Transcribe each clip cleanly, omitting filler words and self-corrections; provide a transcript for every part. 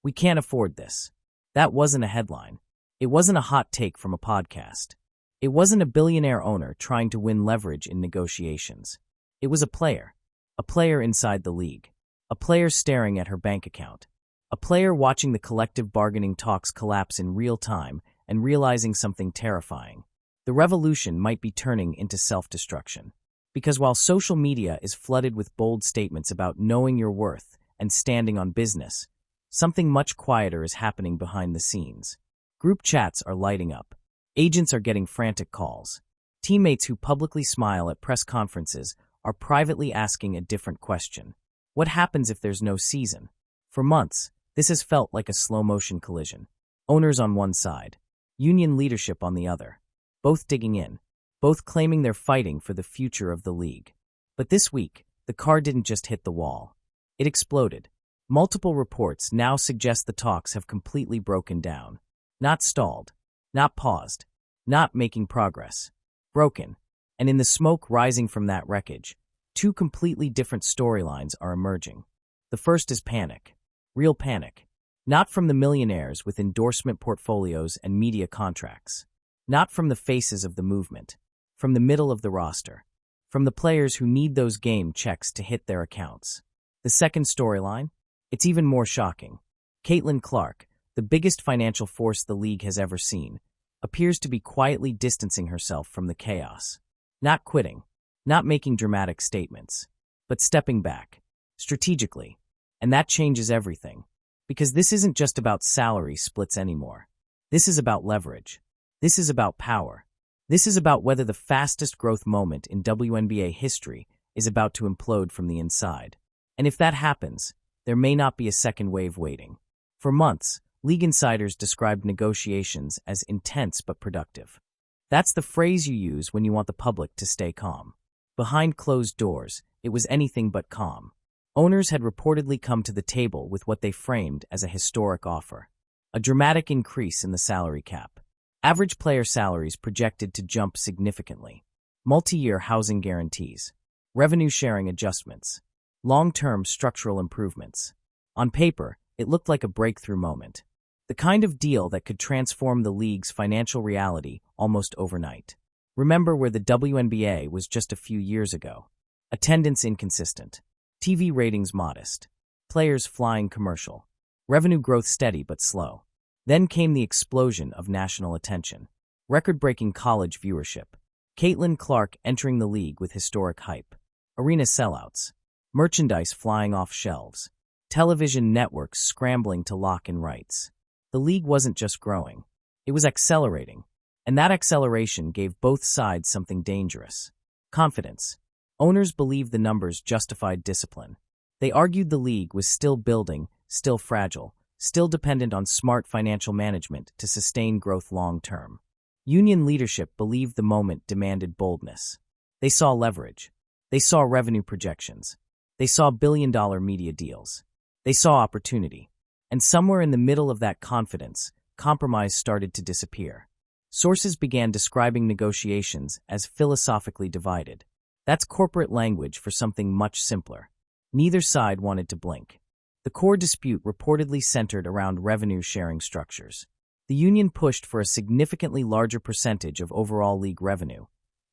"We can't afford this." That wasn't a headline. It wasn't a hot take from a podcast. It wasn't a billionaire owner trying to win leverage in negotiations. It was a player inside the league, a player staring at her bank account, a player watching the collective bargaining talks collapse in real time and realizing something terrifying. The revolution might be turning into self-destruction. Because while social media is flooded with bold statements about knowing your worth and standing on business, something much quieter is happening behind the scenes. Group chats are lighting up. Agents are getting frantic calls. Teammates who publicly smile at press conferences are privately asking a different question. What happens if there's no season? For months, this has felt like a slow-motion collision. Owners on one side, union leadership on the other, both digging in, both claiming they're fighting for the future of the league. But this week, the car didn't just hit the wall. It exploded. Multiple reports now suggest the talks have completely broken down. Not stalled, not paused, not making progress. Broken. And in the smoke rising from that wreckage, two completely different storylines are emerging. The first is panic. Real panic. Not from the millionaires with endorsement portfolios and media contracts. Not from the faces of the movement. From the middle of the roster. From the players who need those game checks to hit their accounts. The second storyline? It's even more shocking. Caitlyn Clark, the biggest financial force the league has ever seen, appears to be quietly distancing herself from the chaos. Not quitting, not making dramatic statements, but stepping back, strategically. And that changes everything. Because this isn't just about salary splits anymore. This is about leverage. This is about power. This is about whether the fastest growth moment in WNBA history is about to implode from the inside. And if that happens, there may not be a second wave waiting. For months, league insiders described negotiations as intense but productive. That's the phrase you use when you want the public to stay calm. Behind closed doors, it was anything but calm. Owners had reportedly come to the table with what they framed as a historic offer. A dramatic increase in the salary cap. Average player salaries projected to jump significantly. Multi-year housing guarantees. Revenue-sharing adjustments. Long-term structural improvements. On paper, it looked like a breakthrough moment. The kind of deal that could transform the league's financial reality almost overnight. Remember where the WNBA was just a few years ago. Attendance inconsistent. TV ratings modest. Players flying commercial. Revenue growth steady but slow. Then came the explosion of national attention. Record-breaking college viewership. Caitlyn Clark entering the league with historic hype. Arena sellouts. Merchandise flying off shelves. Television networks scrambling to lock in rights. The league wasn't just growing. It was accelerating. And that acceleration gave both sides something dangerous. Confidence. Owners believed the numbers justified discipline. They argued the league was still building, still fragile, still dependent on smart financial management to sustain growth long-term. Union leadership believed the moment demanded boldness. They saw leverage. They saw revenue projections. They saw billion-dollar media deals. They saw opportunity. And somewhere in the middle of that confidence, compromise started to disappear. Sources began describing negotiations as philosophically divided. That's corporate language for something much simpler. Neither side wanted to blink. The core dispute reportedly centered around revenue-sharing structures. The union pushed for a significantly larger percentage of overall league revenue.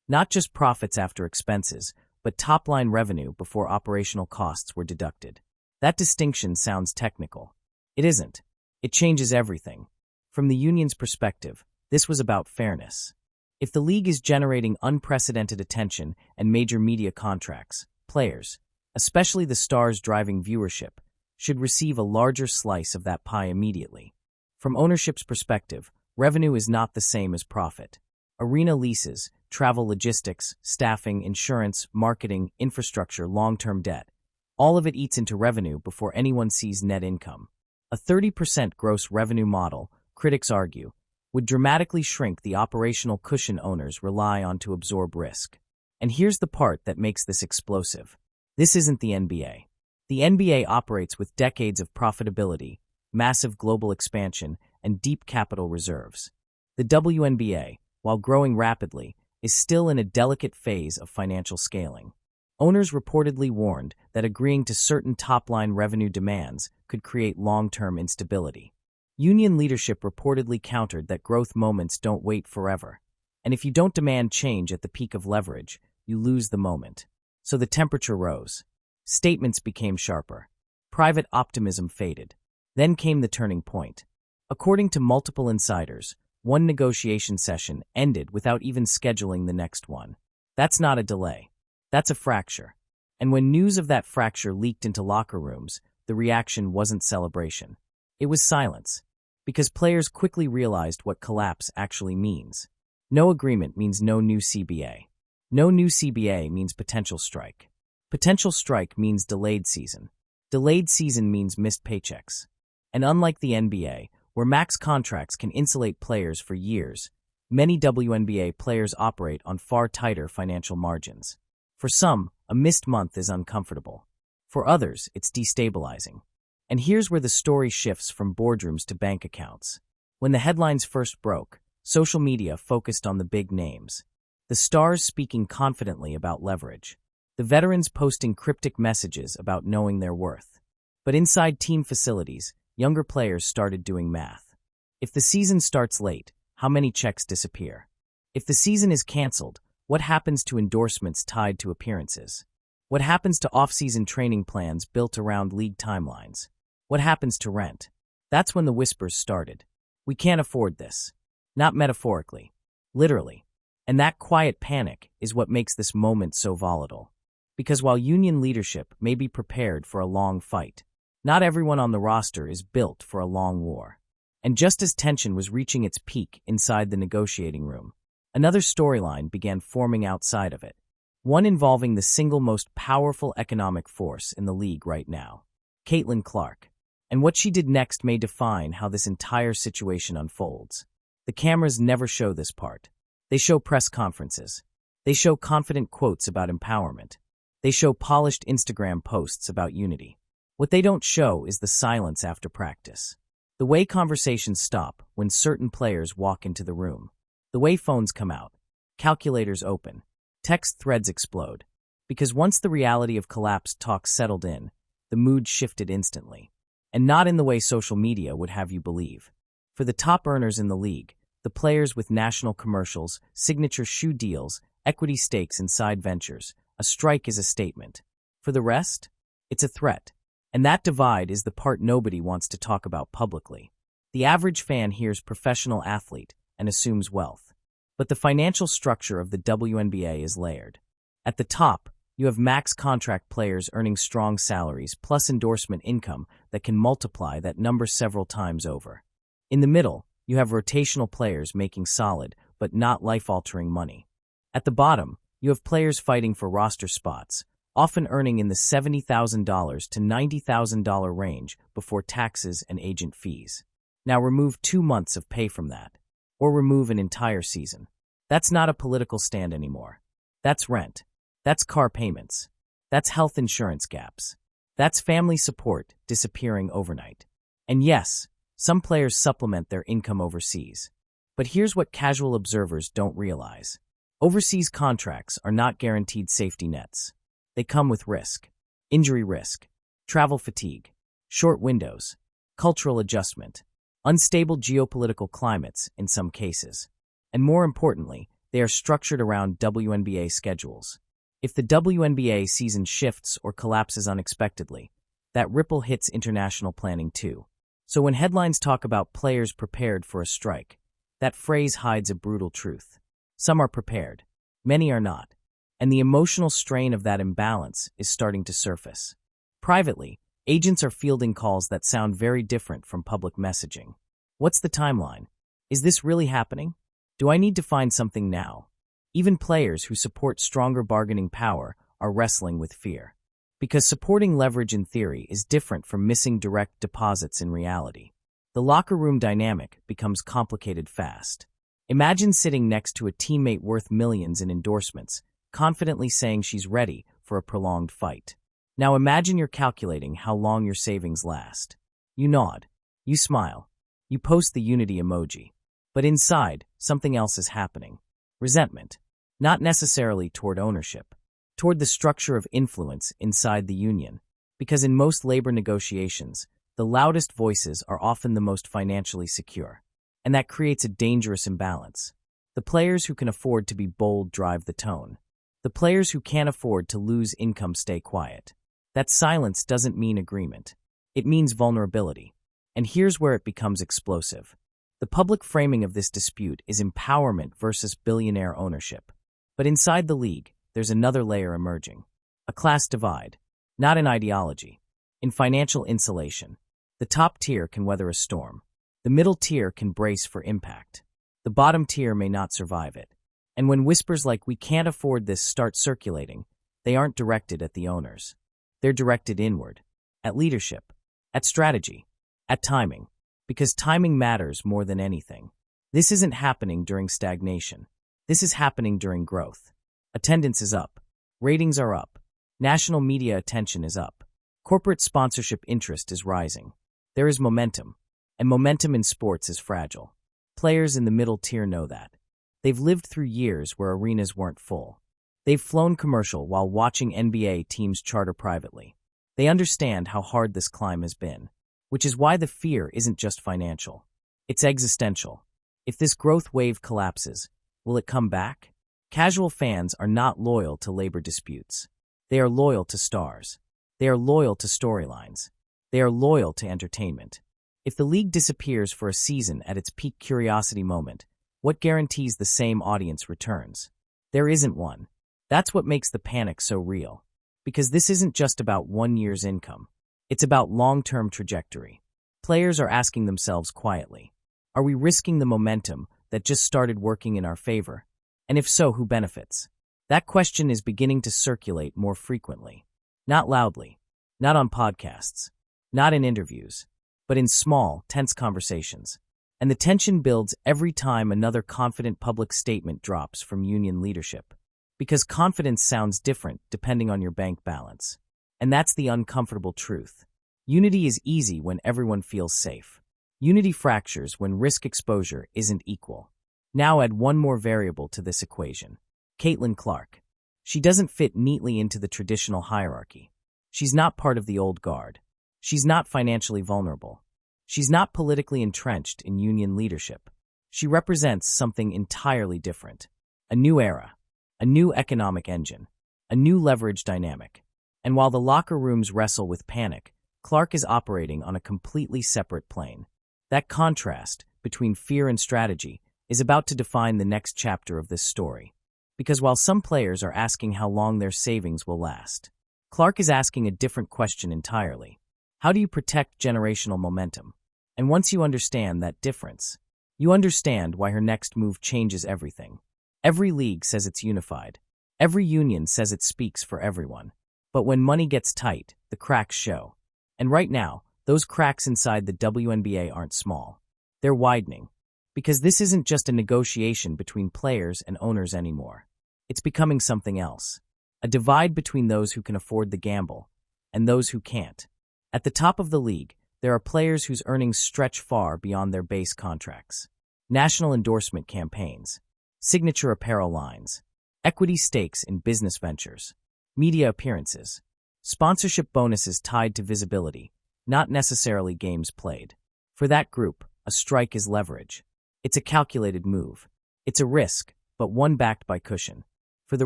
Not just profits after expenses, but top-line revenue before operational costs were deducted. That distinction sounds technical. It isn't. It changes everything. From the union's perspective, this was about fairness. If the league is generating unprecedented attention and major media contracts, players, especially the stars driving viewership, should receive a larger slice of that pie immediately. From ownership's perspective, revenue is not the same as profit. Arena leases, travel logistics, staffing, insurance, marketing, infrastructure, long-term debt, all of it eats into revenue before anyone sees net income. A 30% gross revenue model, critics argue, would dramatically shrink the operational cushion owners rely on to absorb risk. And here's the part that makes this explosive. This isn't the NBA. The NBA operates with decades of profitability, massive global expansion, and deep capital reserves. The WNBA, while growing rapidly, is still in a delicate phase of financial scaling. Owners reportedly warned that agreeing to certain top-line revenue demands could create long-term instability. Union leadership reportedly countered that growth moments don't wait forever, and if you don't demand change at the peak of leverage, you lose the moment. So the temperature rose. Statements became sharper. Private optimism faded. Then came the turning point. According to multiple insiders, one negotiation session ended without even scheduling the next one. That's not a delay. That's a fracture. And when news of that fracture leaked into locker rooms, the reaction wasn't celebration. It was silence. Because players quickly realized what collapse actually means. No agreement means no new CBA. No new CBA means potential strike. Potential strike means delayed season. Delayed season means missed paychecks. And unlike the NBA, where max contracts can insulate players for years, many WNBA players operate on far tighter financial margins. For some, a missed month is uncomfortable. For others, it's destabilizing. And here's where the story shifts from boardrooms to bank accounts. When the headlines first broke, social media focused on the big names. The stars speaking confidently about leverage. The veterans posting cryptic messages about knowing their worth. But inside team facilities, younger players started doing math. If the season starts late, how many checks disappear? If the season is canceled, what happens to endorsements tied to appearances? What happens to off-season training plans built around league timelines? What happens to rent? That's when the whispers started. We can't afford this. Not metaphorically. Literally. And that quiet panic is what makes this moment so volatile. Because while union leadership may be prepared for a long fight, not everyone on the roster is built for a long war. And just as tension was reaching its peak inside the negotiating room, another storyline began forming outside of it. One involving the single most powerful economic force in the league right now, Caitlyn Clark. And what she did next may define how this entire situation unfolds. The cameras never show this part. They show press conferences. They show confident quotes about empowerment. They show polished Instagram posts about unity. What they don't show is the silence after practice. The way conversations stop when certain players walk into the room. The way phones come out. Calculators open. Text threads explode. Because once the reality of collapse talk settled in, the mood shifted instantly. And not in the way social media would have you believe. For the top earners in the league, the players with national commercials, signature shoe deals, equity stakes in side ventures, a strike is a statement. For the rest, it's a threat. And that divide is the part nobody wants to talk about publicly. The average fan hears professional athlete and assumes wealth. But the financial structure of the WNBA is layered. At the top, you have max contract players earning strong salaries plus endorsement income that can multiply that number several times over. In the middle, you have rotational players making solid but not life-altering money. At the bottom, you have players fighting for roster spots, often earning in the $70,000 to $90,000 range before taxes and agent fees. Now remove 2 months of pay from that. Or remove an entire season. That's not a political stand anymore. That's rent. That's car payments. That's health insurance gaps. That's family support disappearing overnight. And yes, some players supplement their income overseas. But here's what casual observers don't realize. Overseas contracts are not guaranteed safety nets. They come with risk. Injury risk. Travel fatigue. Short windows. Cultural adjustment. Unstable geopolitical climates in some cases. And more importantly, they are structured around WNBA schedules. If the WNBA season shifts or collapses unexpectedly, that ripple hits international planning too. So when headlines talk about players prepared for a strike, that phrase hides a brutal truth. Some are prepared, many are not, and the emotional strain of that imbalance is starting to surface. Privately, agents are fielding calls that sound very different from public messaging. What's the timeline? Is this really happening? Do I need to find something now? Even players who support stronger bargaining power are wrestling with fear. Because supporting leverage in theory is different from missing direct deposits in reality. The locker room dynamic becomes complicated fast. Imagine sitting next to a teammate worth millions in endorsements, confidently saying she's ready for a prolonged fight. Now imagine you're calculating how long your savings last. You nod. You smile. You post the unity emoji. But inside, something else is happening. Resentment. Not necessarily toward ownership, toward the structure of influence inside the union, because in most labor negotiations, the loudest voices are often the most financially secure, and that creates a dangerous imbalance. The players who can afford to be bold drive the tone. The players who can't afford to lose income stay quiet. That silence doesn't mean agreement. It means vulnerability. And here's where it becomes explosive. The public framing of this dispute is empowerment versus billionaire ownership. But inside the league, there's another layer emerging. A class divide. Not in ideology. In financial insulation. The top tier can weather a storm. The middle tier can brace for impact. The bottom tier may not survive it. And when whispers like "we can't afford this" start circulating, they aren't directed at the owners. They're directed inward. At leadership. At strategy. At timing. Because timing matters more than anything. This isn't happening during stagnation. This is happening during growth. Attendance is up. Ratings are up. National media attention is up. Corporate sponsorship interest is rising. There is momentum. And momentum in sports is fragile. Players in the middle tier know that. They've lived through years where arenas weren't full. They've flown commercial while watching NBA teams charter privately. They understand how hard this climb has been. Which is why the fear isn't just financial. It's existential. If this growth wave collapses, will it come back? Casual fans are not loyal to labor disputes. They are loyal to stars. They are loyal to storylines. They are loyal to entertainment. If the league disappears for a season at its peak curiosity moment, what guarantees the same audience returns? There isn't one. That's what makes the panic so real. Because this isn't just about 1 year's income. It's about long-term trajectory. Players are asking themselves quietly, are we risking the momentum that just started working in our favor? And if so, who benefits? That question is beginning to circulate more frequently. Not loudly, not on podcasts, not in interviews, but in small, tense conversations. And the tension builds every time another confident public statement drops from union leadership. Because confidence sounds different depending on your bank balance. And that's the uncomfortable truth. Unity is easy when everyone feels safe. Unity fractures when risk exposure isn't equal. Now add one more variable to this equation. Caitlyn Clark. She doesn't fit neatly into the traditional hierarchy. She's not part of the old guard. She's not financially vulnerable. She's not politically entrenched in union leadership. She represents something entirely different. A new era. A new economic engine. A new leverage dynamic. And while the locker rooms wrestle with panic, Clark is operating on a completely separate plane. That contrast between fear and strategy is about to define the next chapter of this story. Because while some players are asking how long their savings will last, Clark is asking a different question entirely. How do you protect generational momentum? And once you understand that difference, you understand why her next move changes everything. Every league says it's unified. Every union says it speaks for everyone. But when money gets tight, the cracks show. And right now, those cracks inside the WNBA aren't small. They're widening. Because this isn't just a negotiation between players and owners anymore. It's becoming something else. A divide between those who can afford the gamble and those who can't. At the top of the league, there are players whose earnings stretch far beyond their base contracts. National endorsement campaigns, signature apparel lines, equity stakes in business ventures, media appearances, sponsorship bonuses tied to visibility, not necessarily games played. For that group, a strike is leverage. It's a calculated move. It's a risk, but one backed by cushion. For the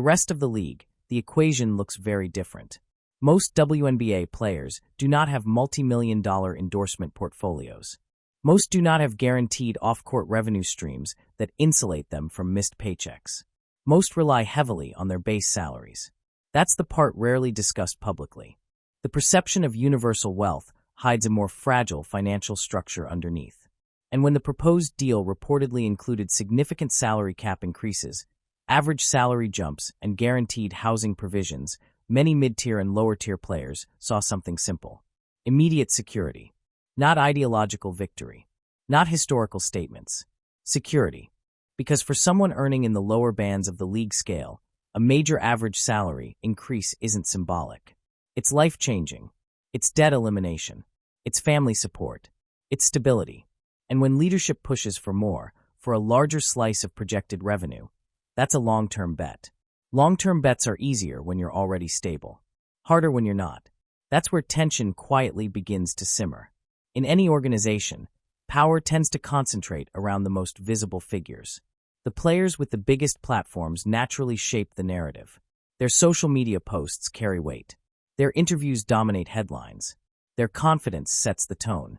rest of the league, the equation looks very different. Most WNBA players do not have multi-million-dollar endorsement portfolios. Most do not have guaranteed off-court revenue streams that insulate them from missed paychecks. Most rely heavily on their base salaries. That's the part rarely discussed publicly. The perception of universal wealth hides a more fragile financial structure underneath. And when the proposed deal reportedly included significant salary cap increases, average salary jumps, and guaranteed housing provisions, many mid-tier and lower-tier players saw something simple. Immediate security. Not ideological victory. Not historical statements. Security. Because for someone earning in the lower bands of the league scale, a major average salary increase isn't symbolic. It's life-changing. It's debt elimination. It's family support. It's stability. And when leadership pushes for more, for a larger slice of projected revenue, that's a long-term bet. Long-term bets are easier when you're already stable, harder when you're not. That's where tension quietly begins to simmer. In any organization, power tends to concentrate around the most visible figures. The players with the biggest platforms naturally shape the narrative. Their social media posts carry weight. Their interviews dominate headlines. Their confidence sets the tone.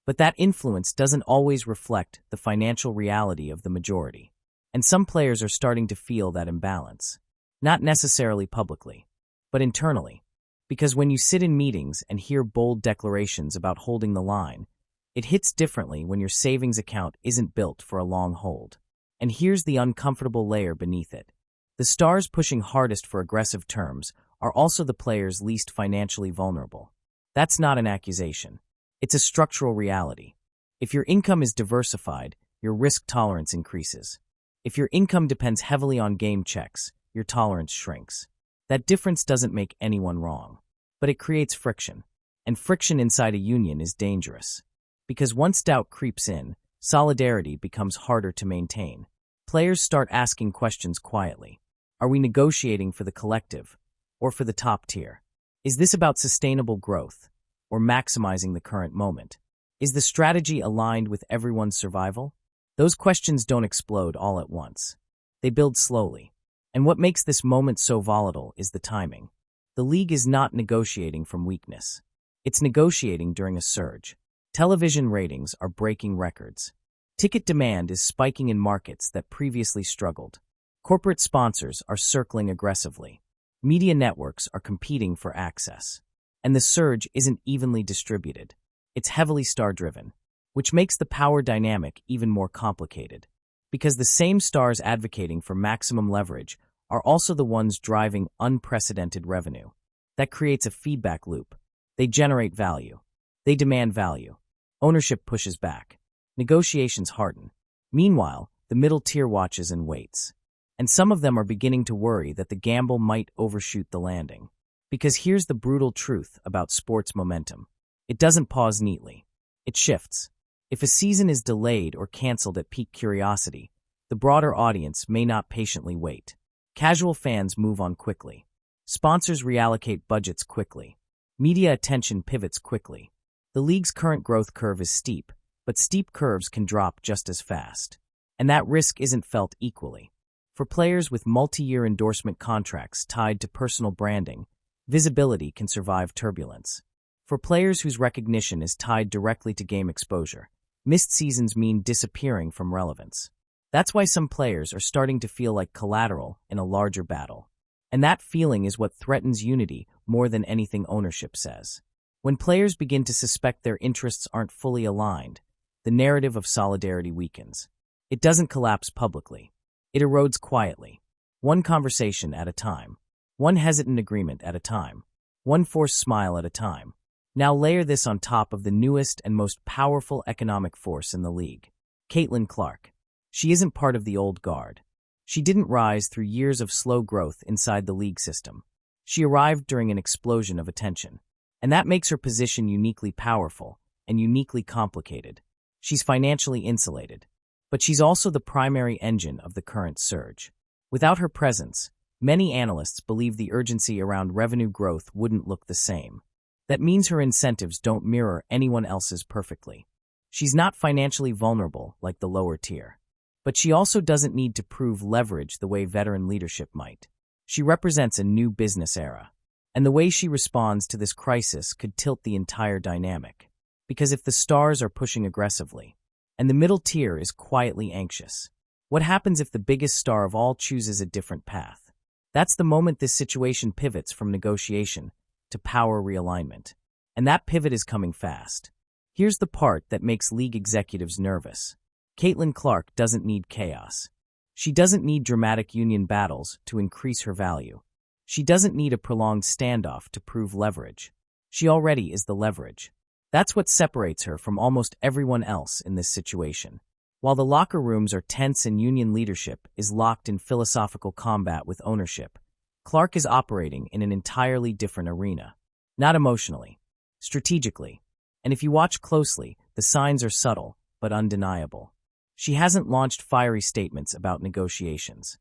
But that influence doesn't always reflect the financial reality of the majority. And some players are starting to feel that imbalance. Not necessarily publicly, but internally. Because when you sit in meetings and hear bold declarations about holding the line, it hits differently when your savings account isn't built for a long hold. And here's the uncomfortable layer beneath it. The stars pushing hardest for aggressive terms are also the players least financially vulnerable. That's not an accusation. It's a structural reality. If your income is diversified, your risk tolerance increases. If your income depends heavily on game checks, your tolerance shrinks. That difference doesn't make anyone wrong, but it creates friction. And friction inside a union is dangerous. Because once doubt creeps in, solidarity becomes harder to maintain. Players start asking questions quietly. Are we negotiating for the collective or for the top tier? Is this about sustainable growth or maximizing the current moment? Is the strategy aligned with everyone's survival? Those questions don't explode all at once. They build slowly. And what makes this moment so volatile is the timing. The league is not negotiating from weakness. It's negotiating during a surge. Television ratings are breaking records. Ticket demand is spiking in markets that previously struggled. Corporate sponsors are circling aggressively. Media networks are competing for access. And the surge isn't evenly distributed. It's heavily star-driven, which makes the power dynamic even more complicated. Because the same stars advocating for maximum leverage are also the ones driving unprecedented revenue. That creates a feedback loop. They generate value. They demand value. Ownership pushes back. Negotiations harden. Meanwhile, the middle tier watches and waits. And some of them are beginning to worry that the gamble might overshoot the landing. Because here's the brutal truth about sports momentum. It doesn't pause neatly. It shifts. If a season is delayed or canceled at peak curiosity, the broader audience may not patiently wait. Casual fans move on quickly. Sponsors reallocate budgets quickly. Media attention pivots quickly. The league's current growth curve is steep, but steep curves can drop just as fast. And that risk isn't felt equally. For players with multi-year endorsement contracts tied to personal branding, visibility can survive turbulence. For players whose recognition is tied directly to game exposure, missed seasons mean disappearing from relevance. That's why some players are starting to feel like collateral in a larger battle. And that feeling is what threatens unity more than anything ownership says. When players begin to suspect their interests aren't fully aligned, the narrative of solidarity weakens. It doesn't collapse publicly. It erodes quietly. One conversation at a time. One hesitant agreement at a time. One forced smile at a time. Now layer this on top of the newest and most powerful economic force in the league. Caitlyn Clark. She isn't part of the old guard. She didn't rise through years of slow growth inside the league system. She arrived during an explosion of attention. And that makes her position uniquely powerful and uniquely complicated. She's financially insulated. But she's also the primary engine of the current surge. Without her presence, many analysts believe the urgency around revenue growth wouldn't look the same. That means her incentives don't mirror anyone else's perfectly. She's not financially vulnerable like the lower tier. But she also doesn't need to prove leverage the way veteran leadership might. She represents a new business era. And the way she responds to this crisis could tilt the entire dynamic. Because if the stars are pushing aggressively, and the middle tier is quietly anxious, what happens if the biggest star of all chooses a different path? That's the moment this situation pivots from negotiation to power realignment. And that pivot is coming fast. Here's the part that makes league executives nervous. Caitlyn Clark doesn't need chaos. She doesn't need dramatic union battles to increase her value. She doesn't need a prolonged standoff to prove leverage. She already is the leverage. That's what separates her from almost everyone else in this situation. While the locker rooms are tense and union leadership is locked in philosophical combat with ownership, Clark is operating in an entirely different arena. Not emotionally, strategically. And if you watch closely, the signs are subtle, but undeniable. She hasn't launched fiery statements about negotiations.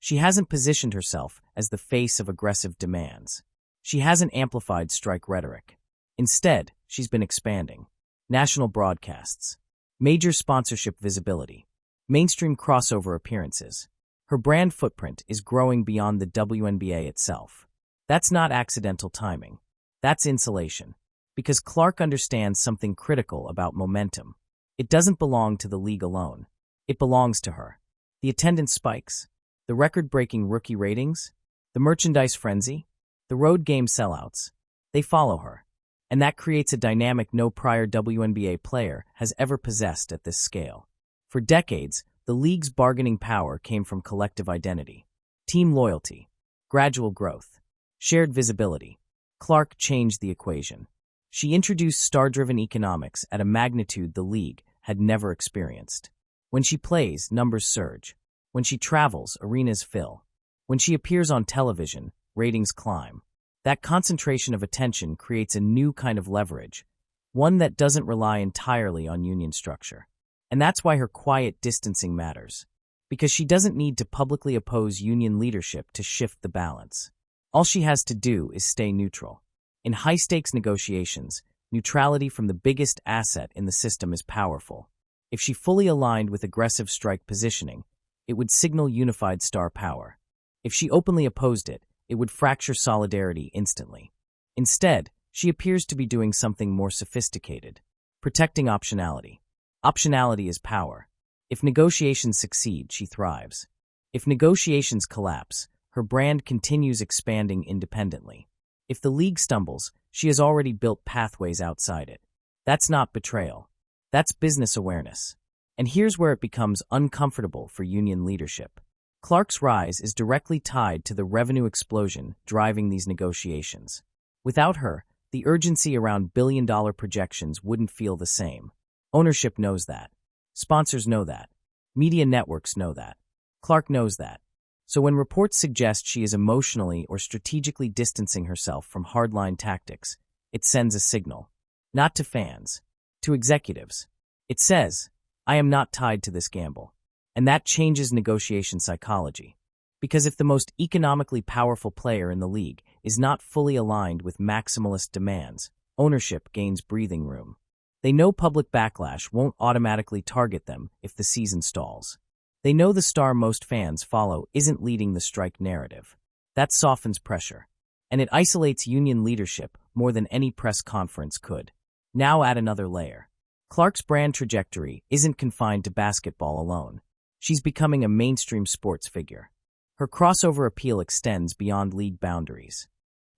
She hasn't positioned herself as the face of aggressive demands. She hasn't amplified strike rhetoric. Instead, she's been expanding. National broadcasts, major sponsorship visibility, mainstream crossover appearances. Her brand footprint is growing beyond the WNBA itself. That's not accidental timing. That's insulation. Because Clark understands something critical about momentum. It doesn't belong to the league alone. It belongs to her. The attendance spikes, the record-breaking rookie ratings, the merchandise frenzy, the road game sellouts. They follow her. And that creates a dynamic no prior WNBA player has ever possessed at this scale. For decades, the league's bargaining power came from collective identity, team loyalty, gradual growth, shared visibility. Clark changed the equation. She introduced star-driven economics at a magnitude the league had never experienced. When she plays, numbers surge. When she travels, arenas fill. When she appears on television, ratings climb. That concentration of attention creates a new kind of leverage, one that doesn't rely entirely on union structure. And that's why her quiet distancing matters. Because she doesn't need to publicly oppose union leadership to shift the balance. All she has to do is stay neutral. In high-stakes negotiations, neutrality from the biggest asset in the system is powerful. If she fully aligned with aggressive strike positioning, it would signal unified star power. If she openly opposed it, it would fracture solidarity instantly. Instead, she appears to be doing something more sophisticated, protecting optionality. Optionality is power. If negotiations succeed, she thrives. If negotiations collapse, her brand continues expanding independently. If the league stumbles, she has already built pathways outside it. That's not betrayal. That's business awareness. And here's where it becomes uncomfortable for union leadership. Clark's rise is directly tied to the revenue explosion driving these negotiations. Without her, the urgency around billion-dollar projections wouldn't feel the same. Ownership knows that. Sponsors know that. Media networks know that. Clark knows that. So when reports suggest she is emotionally or strategically distancing herself from hardline tactics, it sends a signal. Not to fans. To executives. It says, I am not tied to this gamble. And that changes negotiation psychology. Because if the most economically powerful player in the league is not fully aligned with maximalist demands, ownership gains breathing room. They know public backlash won't automatically target them if the season stalls. They know the star most fans follow isn't leading the strike narrative. That softens pressure. And it isolates union leadership more than any press conference could. Now add another layer. Clark's brand trajectory isn't confined to basketball alone. She's becoming a mainstream sports figure. Her crossover appeal extends beyond league boundaries.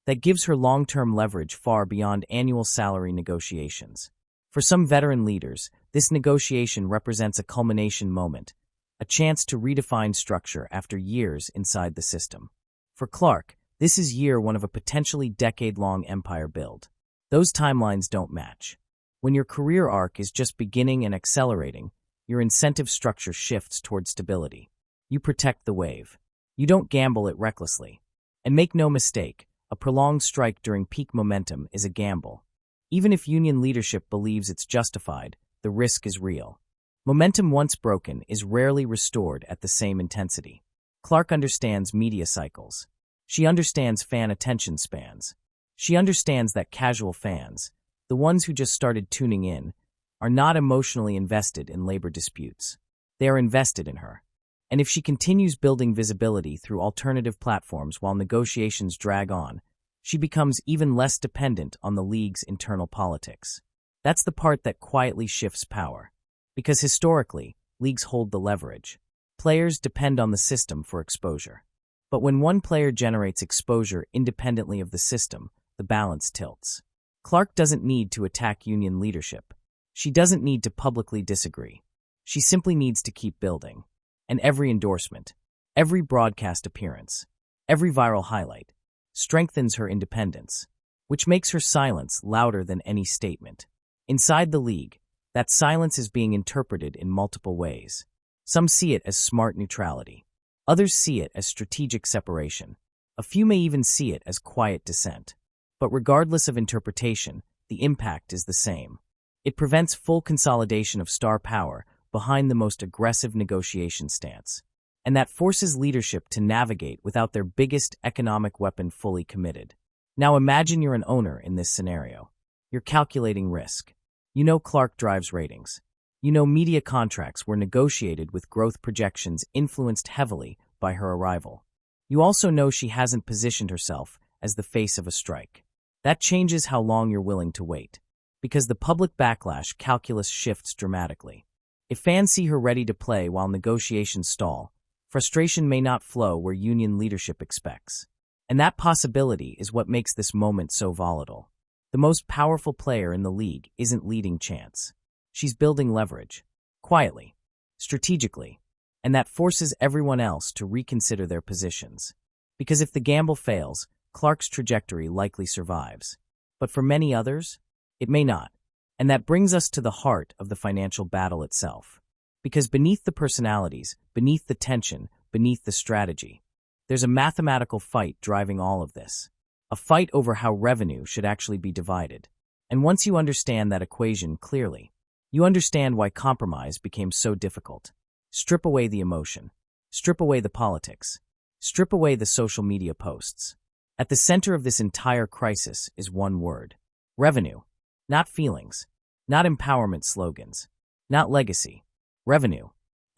That gives her long-term leverage far beyond annual salary negotiations. For some veteran leaders, this negotiation represents a culmination moment, a chance to redefine structure after years inside the system. For Clark, this is year one of a potentially decade-long empire build. Those timelines don't match. When your career arc is just beginning and accelerating, your incentive structure shifts toward stability. You protect the wave. You don't gamble it recklessly. And make no mistake, a prolonged strike during peak momentum is a gamble. Even if union leadership believes it's justified, the risk is real. Momentum once broken is rarely restored at the same intensity. Clark understands media cycles. She understands fan attention spans. She understands that casual fans, the ones who just started tuning in, are not emotionally invested in labor disputes. They are invested in her. And if she continues building visibility through alternative platforms while negotiations drag on, she becomes even less dependent on the league's internal politics. That's the part that quietly shifts power. Because historically, leagues hold the leverage. Players depend on the system for exposure. But when one player generates exposure independently of the system, the balance tilts. Clark doesn't need to attack union leadership. She doesn't need to publicly disagree. She simply needs to keep building. And every endorsement, every broadcast appearance, every viral highlight strengthens her independence, which makes her silence louder than any statement. Inside the league, that silence is being interpreted in multiple ways. Some see it as smart neutrality. Others see it as strategic separation. A few may even see it as quiet dissent. But regardless of interpretation, the impact is the same. It prevents full consolidation of star power behind the most aggressive negotiation stance. and that forces leadership to navigate without their biggest economic weapon fully committed. Now imagine you're an owner in this scenario. You're calculating risk. You know Clark drives ratings. You know media contracts were negotiated with growth projections influenced heavily by her arrival. You also know she hasn't positioned herself as the face of a strike. That changes how long you're willing to wait, because the public backlash calculus shifts dramatically. If fans see her ready to play while negotiations stall, frustration may not flow where union leadership expects. And that possibility is what makes this moment so volatile. The most powerful player in the league isn't leading chance. She's building leverage, quietly, strategically, and that forces everyone else to reconsider their positions. Because if the gamble fails, Clark's trajectory likely survives. But for many others, it may not. And that brings us to the heart of the financial battle itself. Because beneath the personalities, beneath the tension, beneath the strategy, there's a mathematical fight driving all of this. A fight over how revenue should actually be divided. And once you understand that equation clearly, you understand why compromise became so difficult. Strip away the emotion. Strip away the politics. Strip away the social media posts. At the center of this entire crisis is one word: revenue. Not feelings. Not empowerment slogans. Not legacy. Revenue.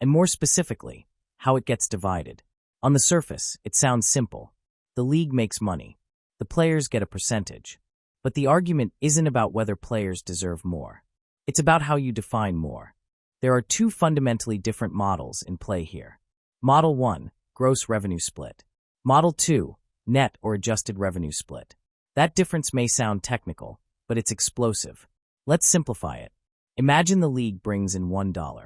And more specifically, how it gets divided. On the surface, it sounds simple. The league makes money. The players get a percentage. But the argument isn't about whether players deserve more. It's about how you define more. There are two fundamentally different models in play here. Model 1, gross revenue split. Model 2, net or adjusted revenue split. That difference may sound technical, but it's explosive. Let's simplify it. Imagine the league brings in $1.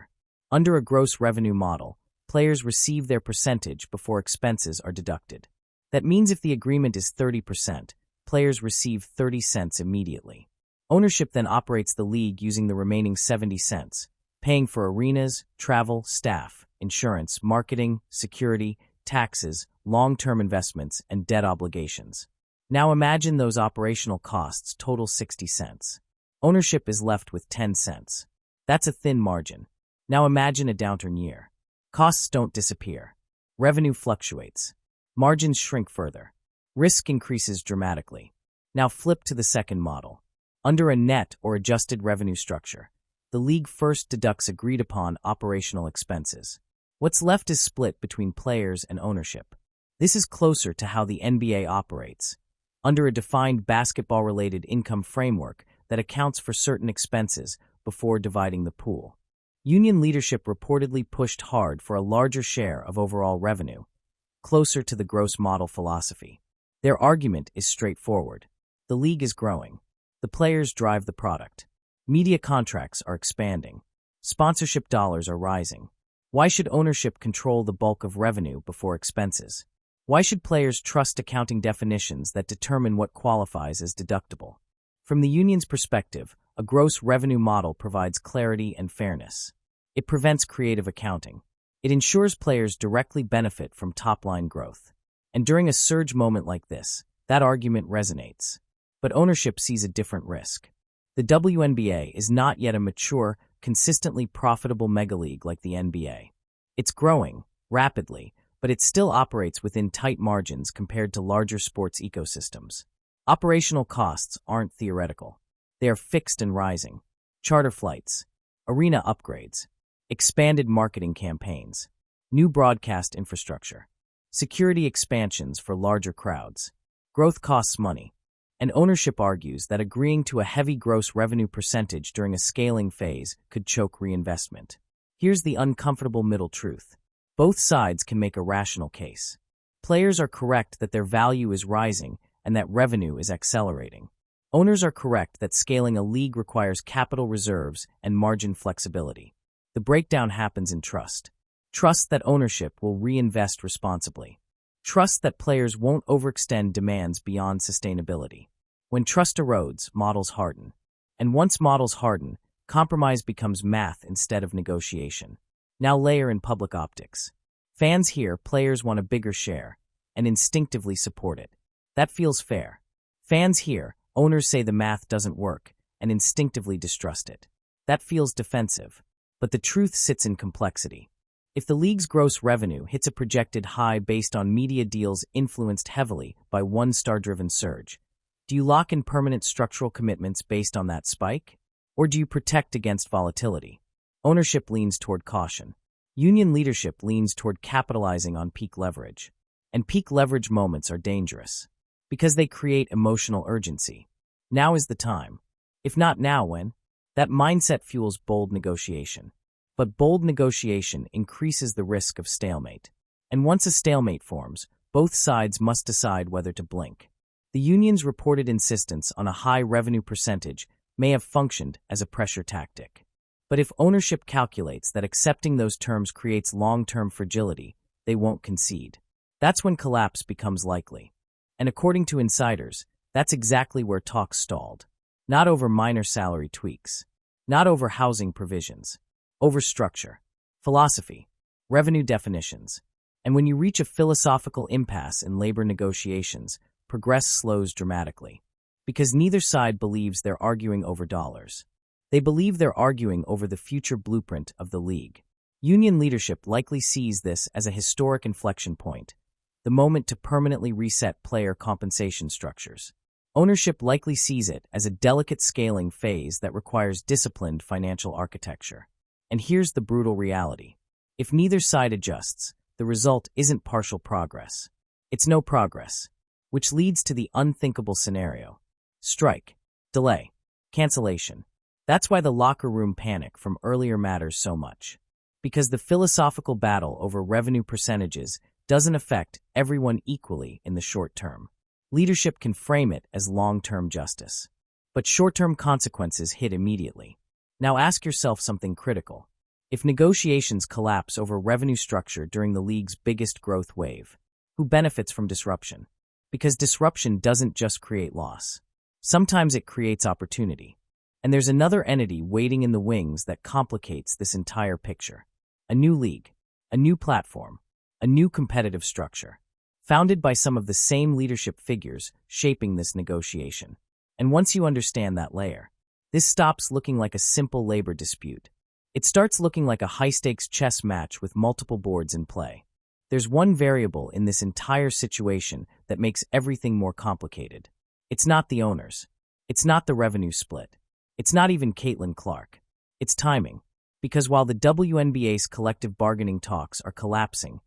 Under a gross revenue model, players receive their percentage before expenses are deducted. That means if the agreement is 30%, players receive 30 cents immediately. Ownership then operates the league using the remaining 70 cents, paying for arenas, travel, staff, insurance, marketing, security, taxes, long-term investments, and debt obligations. Now imagine those operational costs total 60 cents. Ownership is left with 10 cents. That's a thin margin. Now imagine a downturn year. Costs don't disappear. Revenue fluctuates. Margins shrink further. Risk increases dramatically. Now flip to the second model. Under a net or adjusted revenue structure, the league first deducts agreed-upon operational expenses. What's left is split between players and ownership. This is closer to how the NBA operates, under a defined basketball-related income framework that accounts for certain expenses before dividing the pool. Union leadership reportedly pushed hard for a larger share of overall revenue, closer to the gross model philosophy. Their argument is straightforward. The league is growing. The players drive the product. Media contracts are expanding. Sponsorship dollars are rising. Why should ownership control the bulk of revenue before expenses? Why should players trust accounting definitions that determine what qualifies as deductible? From the union's perspective, a gross revenue model provides clarity and fairness. It prevents creative accounting. It ensures players directly benefit from top-line growth. And during a surge moment like this, that argument resonates. But ownership sees a different risk. The WNBA is not yet a mature, consistently profitable megaleague like the NBA. It's growing, rapidly, but it still operates within tight margins compared to larger sports ecosystems. Operational costs aren't theoretical. They are fixed and rising. Charter flights, arena upgrades, expanded marketing campaigns, new broadcast infrastructure, security expansions for larger crowds. Growth costs money, and ownership argues that agreeing to a heavy gross revenue percentage during a scaling phase could choke reinvestment. Here's the uncomfortable middle truth. Both sides can make a rational case. Players are correct that their value is rising and that revenue is accelerating. Owners are correct that scaling a league requires capital reserves and margin flexibility. The breakdown happens in trust. Trust that ownership will reinvest responsibly. Trust that players won't overextend demands beyond sustainability. When trust erodes, models harden. And once models harden, compromise becomes math instead of negotiation. Now layer in public optics. Fans hear players want a bigger share and instinctively support it. That feels fair. Fans hear owners say the math doesn't work and instinctively distrust it. That feels defensive. But the truth sits in complexity. If the league's gross revenue hits a projected high based on media deals influenced heavily by one star-driven surge, do you lock in permanent structural commitments based on that spike? Or do you protect against volatility? Ownership leans toward caution. Union leadership leans toward capitalizing on peak leverage. And peak leverage moments are dangerous because they create emotional urgency. Now is the time. If not now, when? That mindset fuels bold negotiation. But bold negotiation increases the risk of stalemate. And once a stalemate forms, both sides must decide whether to blink. The union's reported insistence on a high revenue percentage may have functioned as a pressure tactic. But if ownership calculates that accepting those terms creates long-term fragility, they won't concede. That's when collapse becomes likely. And according to insiders, that's exactly where talks stalled. Not over minor salary tweaks. Not over housing provisions. Over structure, philosophy, revenue definitions. And when you reach a philosophical impasse in labor negotiations, progress slows dramatically. Because neither side believes they're arguing over dollars. They believe they're arguing over the future blueprint of the league. Union leadership likely sees this as a historic inflection point, the moment to permanently reset player compensation structures. Ownership likely sees it as a delicate scaling phase that requires disciplined financial architecture. And here's the brutal reality. If neither side adjusts, the result isn't partial progress. It's no progress, which leads to the unthinkable scenario. Strike, delay, cancellation. That's why the locker room panic from earlier matters so much. Because the philosophical battle over revenue percentages doesn't affect everyone equally in the short term. Leadership can frame it as long-term justice. But short-term consequences hit immediately. Now ask yourself something critical. If negotiations collapse over revenue structure during the league's biggest growth wave, who benefits from disruption? Because disruption doesn't just create loss. Sometimes it creates opportunity. And there's another entity waiting in the wings that complicates this entire picture. A new league, a new platform, a new competitive structure, founded by some of the same leadership figures shaping this negotiation. And once you understand that layer, this stops looking like a simple labor dispute. It starts looking like a high-stakes chess match with multiple boards in play. There's one variable in this entire situation that makes everything more complicated. It's not the owners. It's not the revenue split. It's not even Caitlyn Clark. It's timing. Because while the WNBA's collective bargaining talks are collapsing,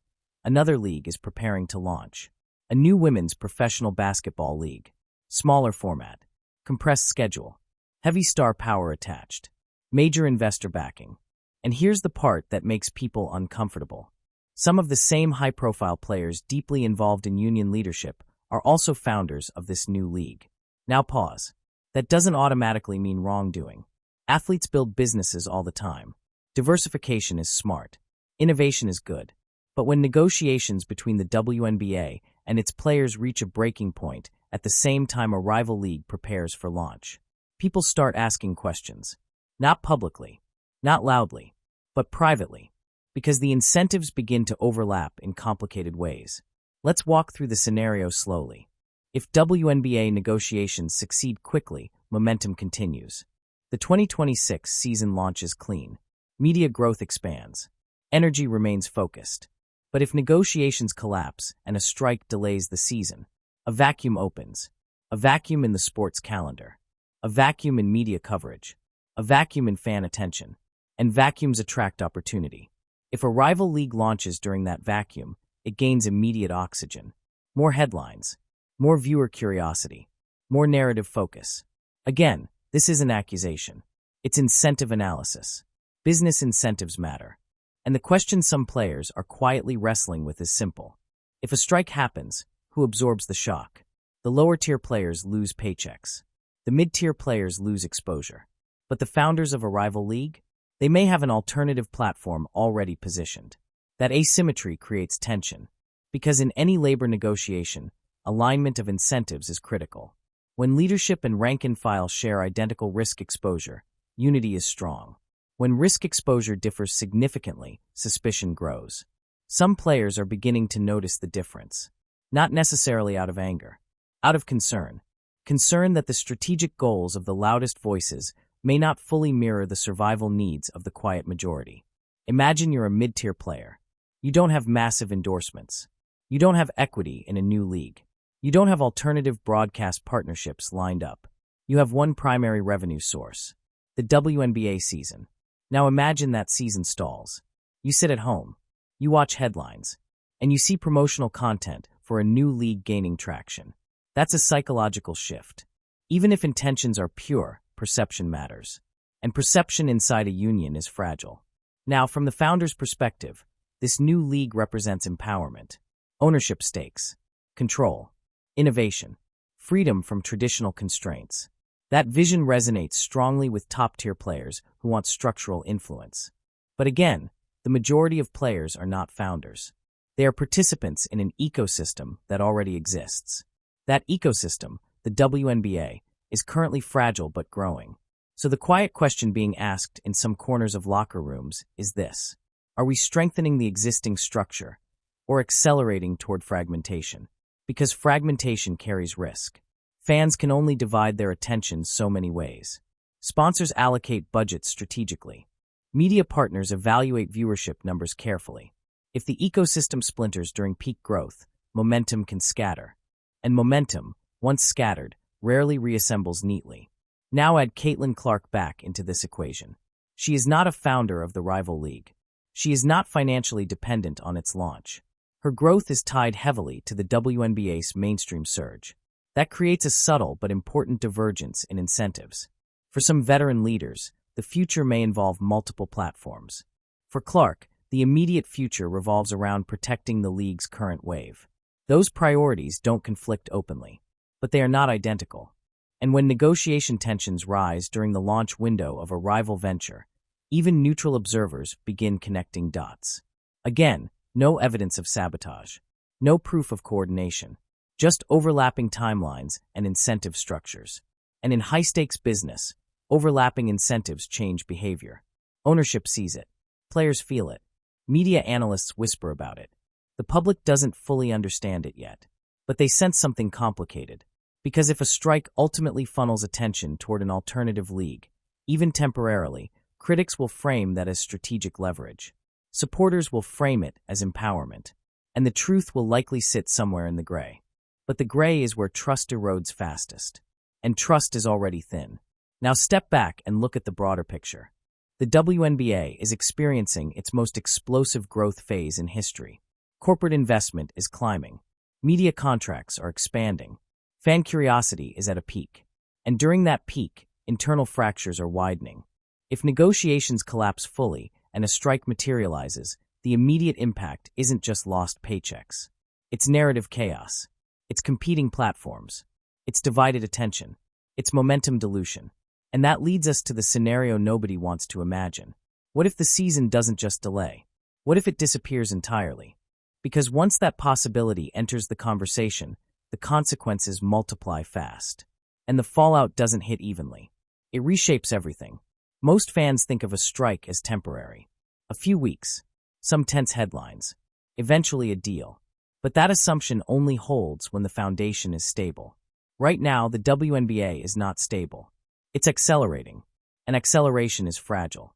another league is preparing to launch. A new women's professional basketball league. Smaller format. Compressed schedule. Heavy star power attached. Major investor backing. And here's the part that makes people uncomfortable. Some of the same high-profile players deeply involved in union leadership are also founders of this new league. Now pause. That doesn't automatically mean wrongdoing. Athletes build businesses all the time. Diversification is smart. Innovation is good. But when negotiations between the WNBA and its players reach a breaking point at the same time a rival league prepares for launch, people start asking questions. Not publicly, not loudly, but privately, because the incentives begin to overlap in complicated ways. Let's walk through the scenario slowly. If WNBA negotiations succeed quickly, momentum continues. The 2026 season launches clean. Media growth expands. Energy remains focused. But if negotiations collapse and a strike delays the season, a vacuum opens. A vacuum in the sports calendar. A vacuum in media coverage. A vacuum in fan attention. And vacuums attract opportunity. If a rival league launches during that vacuum, it gains immediate oxygen. More headlines. More viewer curiosity. More narrative focus. Again, this isn't accusation. It's incentive analysis. Business incentives matter. And the question some players are quietly wrestling with is simple. If a strike happens, who absorbs the shock? The lower-tier players lose paychecks. The mid-tier players lose exposure. But the founders of a rival league? They may have an alternative platform already positioned. That asymmetry creates tension. Because in any labor negotiation, alignment of incentives is critical. When leadership and rank-and-file share identical risk exposure, unity is strong. When risk exposure differs significantly, suspicion grows. Some players are beginning to notice the difference. Not necessarily out of anger. Out of concern. Concern that the strategic goals of the loudest voices may not fully mirror the survival needs of the quiet majority. Imagine you're a mid-tier player. You don't have massive endorsements. You don't have equity in a new league. You don't have alternative broadcast partnerships lined up. You have one primary revenue source, the WNBA season. Now imagine that season stalls. You sit at home, you watch headlines, and you see promotional content for a new league gaining traction. That's a psychological shift. Even if intentions are pure, perception matters. And perception inside a union is fragile. Now, from the founder's perspective, this new league represents empowerment, ownership stakes, control, innovation, freedom from traditional constraints. That vision resonates strongly with top-tier players who want structural influence. But again, the majority of players are not founders. They are participants in an ecosystem that already exists. That ecosystem, the WNBA, is currently fragile but growing. So the quiet question being asked in some corners of locker rooms is this: are we strengthening the existing structure or accelerating toward fragmentation? Because fragmentation carries risk. Fans can only divide their attention so many ways. Sponsors allocate budgets strategically. Media partners evaluate viewership numbers carefully. If the ecosystem splinters during peak growth, momentum can scatter. And momentum, once scattered, rarely reassembles neatly. Now add Caitlyn Clark back into this equation. She is not a founder of the rival league. She is not financially dependent on its launch. Her growth is tied heavily to the WNBA's mainstream surge. That creates a subtle but important divergence in incentives. For some veteran leaders, the future may involve multiple platforms. For Clark, the immediate future revolves around protecting the league's current wave. Those priorities don't conflict openly, but they are not identical. And when negotiation tensions rise during the launch window of a rival venture, even neutral observers begin connecting dots. Again, no evidence of sabotage, no proof of coordination, just overlapping timelines and incentive structures. And in high-stakes business, overlapping incentives change behavior. Ownership sees it. Players feel it. Media analysts whisper about it. The public doesn't fully understand it yet, but they sense something complicated. Because if a strike ultimately funnels attention toward an alternative league, even temporarily, critics will frame that as strategic leverage. Supporters will frame it as empowerment. And the truth will likely sit somewhere in the gray. But the gray is where trust erodes fastest. And trust is already thin. Now step back and look at the broader picture. The WNBA is experiencing its most explosive growth phase in history. Corporate investment is climbing. Media contracts are expanding. Fan curiosity is at a peak. And during that peak, internal fractures are widening. If negotiations collapse fully and a strike materializes, the immediate impact isn't just lost paychecks. It's narrative chaos. It's competing platforms. It's divided attention. It's momentum dilution. And that leads us to the scenario nobody wants to imagine. What if the season doesn't just delay? What if it disappears entirely? Because once that possibility enters the conversation, the consequences multiply fast. And the fallout doesn't hit evenly. It reshapes everything. Most fans think of a strike as temporary. A few weeks, some tense headlines, eventually a deal. But that assumption only holds when the foundation is stable. Right now, the WNBA is not stable. It's accelerating, and acceleration is fragile.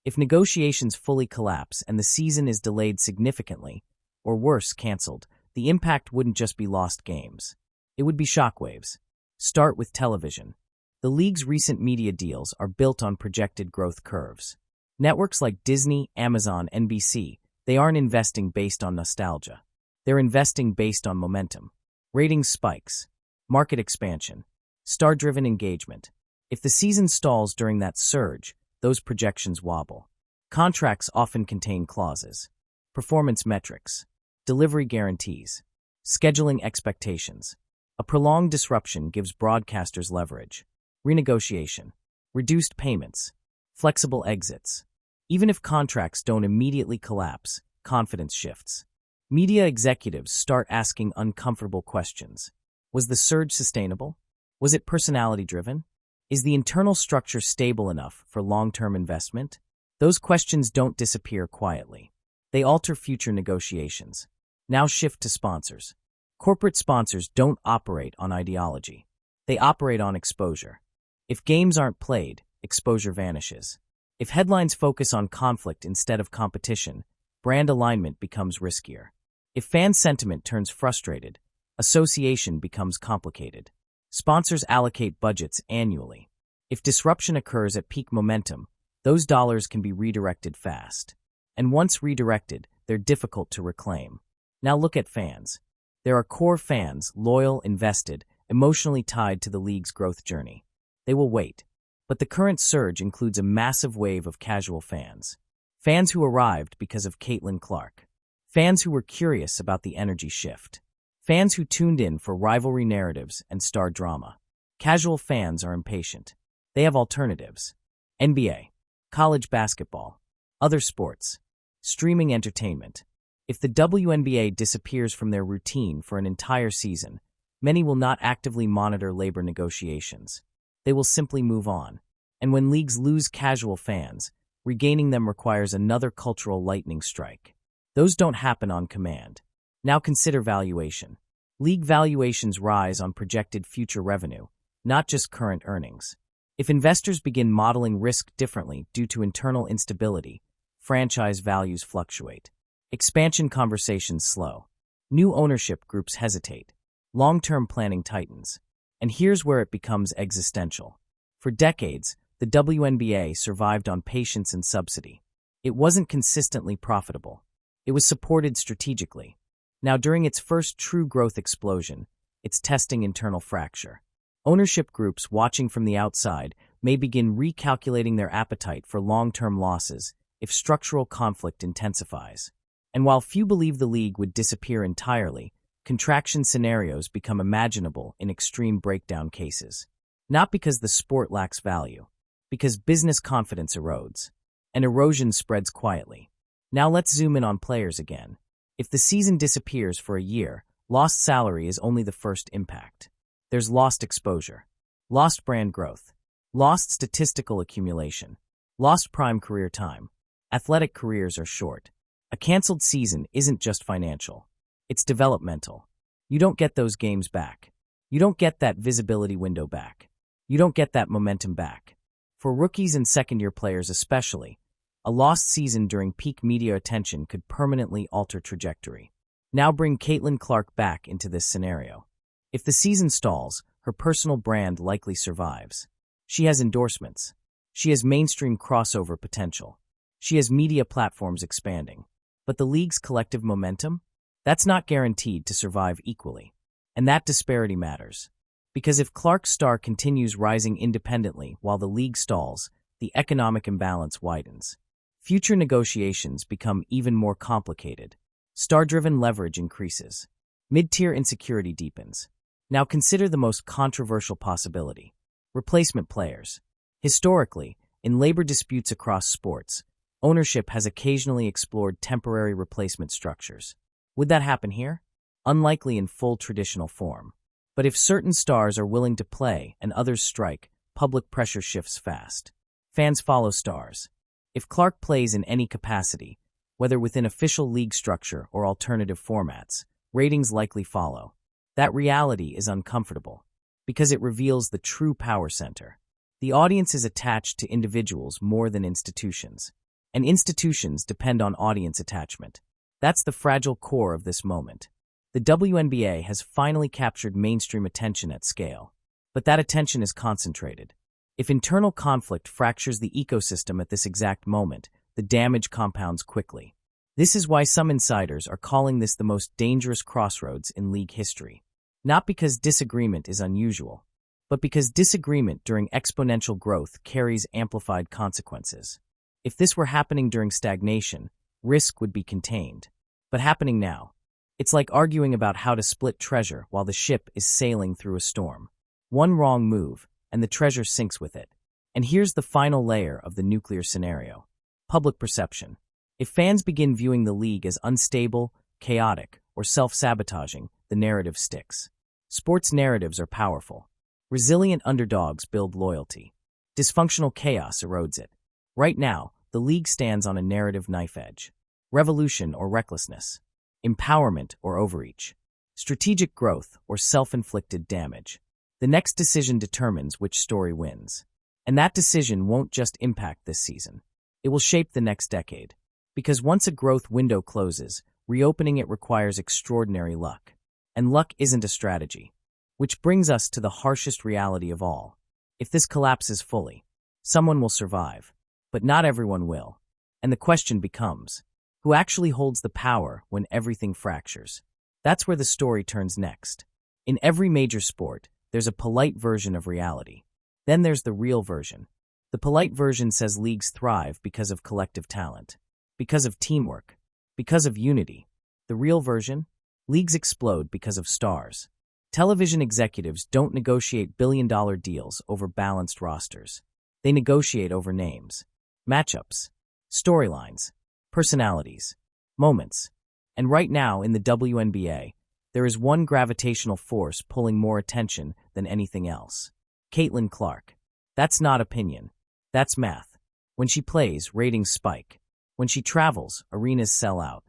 If negotiations fully collapse and the season is delayed significantly, or worse, canceled, the impact wouldn't just be lost games. It would be shockwaves. Start with television. The league's recent media deals are built on projected growth curves. Networks like Disney, Amazon, NBC, they aren't investing based on nostalgia. They're investing based on momentum. Ratings spikes, market expansion, star-driven engagement. If the season stalls during that surge, those projections wobble. Contracts often contain clauses, performance metrics, delivery guarantees, scheduling expectations. A prolonged disruption gives broadcasters leverage, renegotiation, reduced payments, flexible exits. Even if contracts don't immediately collapse, confidence shifts. Media executives start asking uncomfortable questions. Was the surge sustainable? Was it personality-driven? Is the internal structure stable enough for long-term investment? Those questions don't disappear quietly. They alter future negotiations. Now shift to sponsors. Corporate sponsors don't operate on ideology. They operate on exposure. If games aren't played, exposure vanishes. If headlines focus on conflict instead of competition, brand alignment becomes riskier. If fan sentiment turns frustrated, association becomes complicated. Sponsors allocate budgets annually. If disruption occurs at peak momentum, those dollars can be redirected fast. And once redirected, they're difficult to reclaim. Now look at fans. There are core fans, loyal, invested, emotionally tied to the league's growth journey. They will wait. But the current surge includes a massive wave of casual fans. Fans who arrived because of Caitlyn Clark. Fans who were curious about the energy shift. Fans who tuned in for rivalry narratives and star drama. Casual fans are impatient. They have alternatives. NBA, college basketball, other sports, streaming entertainment. If the WNBA disappears from their routine for an entire season, many will not actively monitor labor negotiations. They will simply move on. And when leagues lose casual fans, regaining them requires another cultural lightning strike. Those don't happen on command. Now consider valuation. League valuations rise on projected future revenue, not just current earnings. If investors begin modeling risk differently due to internal instability, franchise values fluctuate. Expansion conversations slow. New ownership groups hesitate. Long-term planning tightens. And here's where it becomes existential. For decades, the WNBA survived on patience and subsidy. It wasn't consistently profitable. It was supported strategically. Now, during its first true growth explosion, it's testing internal fracture. Ownership groups watching from the outside may begin recalculating their appetite for long-term losses if structural conflict intensifies. And while few believe the league would disappear entirely, contraction scenarios become imaginable in extreme breakdown cases. Not because the sport lacks value, because business confidence erodes, and erosion spreads quietly. Now let's zoom in on players again. If the season disappears for a year, lost salary is only the first impact. There's lost exposure, lost brand growth, lost statistical accumulation, lost prime career time. Athletic careers are short. A canceled season isn't just financial. It's developmental. You don't get those games back. You don't get that visibility window back. You don't get that momentum back. For rookies and second-year players especially, a lost season during peak media attention could permanently alter trajectory. Now bring Caitlyn Clark back into this scenario. If the season stalls, her personal brand likely survives. She has endorsements. She has mainstream crossover potential. She has media platforms expanding. But the league's collective momentum? That's not guaranteed to survive equally. And that disparity matters. Because if Clark's star continues rising independently while the league stalls, the economic imbalance widens. Future negotiations become even more complicated. Star-driven leverage increases. Mid-tier insecurity deepens. Now consider the most controversial possibility. Replacement players. Historically, in labor disputes across sports, ownership has occasionally explored temporary replacement structures. Would that happen here? Unlikely in full traditional form. But if certain stars are willing to play and others strike, public pressure shifts fast. Fans follow stars. If Clark plays in any capacity, whether within official league structure or alternative formats, ratings likely follow. That reality is uncomfortable because it reveals the true power center. The audience is attached to individuals more than institutions, and institutions depend on audience attachment. That's the fragile core of this moment. The WNBA has finally captured mainstream attention at scale, but that attention is concentrated. If internal conflict fractures the ecosystem at this exact moment, the damage compounds quickly. This is why some insiders are calling this the most dangerous crossroads in league history. Not because disagreement is unusual, but because disagreement during exponential growth carries amplified consequences. If this were happening during stagnation, risk would be contained. But happening now, it's like arguing about how to split treasure while the ship is sailing through a storm. One wrong move, and the treasure sinks with it. And here's the final layer of the nuclear scenario. Public perception. If fans begin viewing the league as unstable, chaotic, or self-sabotaging, the narrative sticks. Sports narratives are powerful. Resilient underdogs build loyalty. Dysfunctional chaos erodes it. Right now, the league stands on a narrative knife edge. Revolution or recklessness. Empowerment or overreach. Strategic growth or self-inflicted damage. The next decision determines which story wins. And that decision won't just impact this season. It will shape the next decade. Because once a growth window closes, reopening it requires extraordinary luck. And luck isn't a strategy. Which brings us to the harshest reality of all. If this collapses fully, someone will survive. But not everyone will. And the question becomes, who actually holds the power when everything fractures? That's where the story turns next. In every major sport, there's a polite version of reality. Then there's the real version. The polite version says leagues thrive because of collective talent, because of teamwork, because of unity. The real version? Leagues explode because of stars. Television executives don't negotiate billion-dollar deals over balanced rosters. They negotiate over names, matchups, storylines, personalities, moments. And right now in the WNBA, there is one gravitational force pulling more attention than anything else. Caitlyn Clark. That's not opinion. That's math. When she plays, ratings spike. When she travels, arenas sell out.